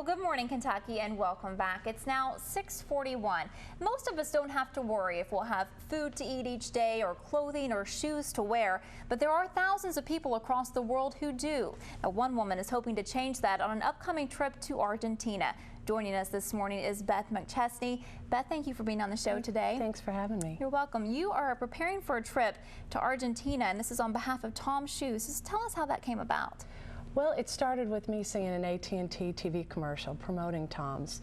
Well, good morning, Kentucky, and welcome back. It's now 6:41. Most of us don't have to worry if we'll have food to eat each day or clothing or shoes to wear, but there are thousands of people across the world who do. Now, one woman is hoping to change that on an upcoming trip to Argentina. Joining us this morning is Beth MacChesney. Beth, thank you for being on the show today. Thanks for having me. You're welcome. You are preparing for a trip to Argentina, and this is on behalf of Tom's Shoes. Just tell us how that came about. Well, it started with me seeing an AT&T TV commercial promoting Tom's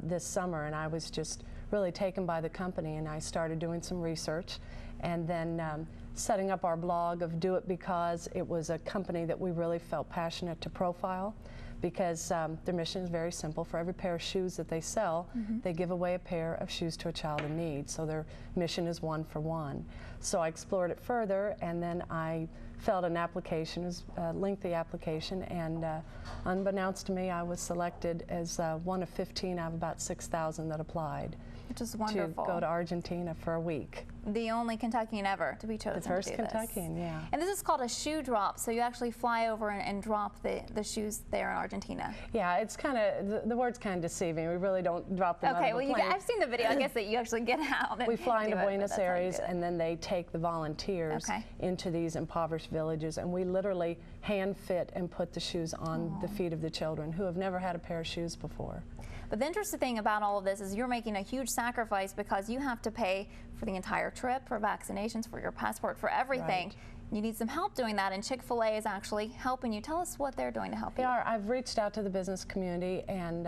this summer, and I was just really taken by the company, and I started doing some research and then setting up our blog of Do It Because. It was a company that we really felt passionate to profile because their mission is very simple. For every pair of shoes that they sell, they give away a pair of shoes to a child in need. So their mission is 1 for 1. So I explored it further, and then I filled an application, it was a lengthy application, and unbeknownst to me, I was selected as one of 15 out of about 6,000 that applied. Which is wonderful. To go to Argentina for a week. The only Kentuckian ever to be chosen the first to do Kentuckian, this. Yeah. And this is called a shoe drop, so you actually fly over and drop the shoes there in Argentina. Yeah, it's kind of, the word's kind of deceiving. We really don't drop them out of the plane. I've seen the video. I guess that you actually get out and we fly into do it, Buenos Aires, and then they take the volunteers into these impoverished villages, and we literally hand fit and put the shoes on the feet of the children who have never had a pair of shoes before. But the interesting thing about all of this is you're making a huge sacrifice because you have to pay for the entire trip, for vaccinations, for your passport, for everything. Right. You need some help doing that, and Chick-fil-A is actually helping you. Tell us what they're doing to help you. They are. I've reached out to the business community, and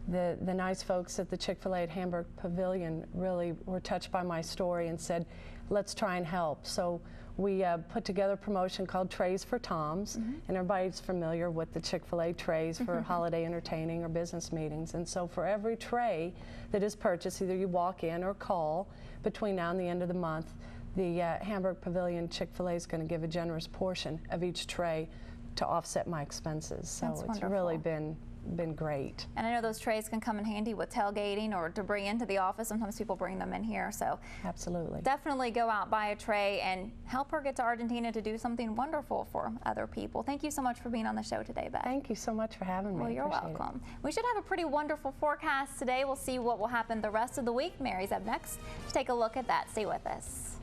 the nice folks at the Chick-fil-A at Hamburg Pavilion really were touched by my story and said, let's try and help. So we put together a promotion called Trays for Toms, and everybody's familiar with the Chick-fil-A trays for holiday entertaining or business meetings. And so for every tray that is purchased, either you walk in or call between now and the end of the month, the Hamburg Pavilion Chick-fil-A is going to give a generous portion of each tray to offset my expenses. So That's it's wonderful. really been great. And I know those trays can come in handy with tailgating or to bring into the office. Sometimes people bring them in here, so absolutely, definitely go out, buy a tray, and help her get to Argentina to do something wonderful for other people. Thank you so much for being on the show today, Beth. Thank you so much for having me. Well, you're welcome. We should have a pretty wonderful forecast today. We'll see what will happen the rest of the week. Mary's up next to take a look at that. Stay with us.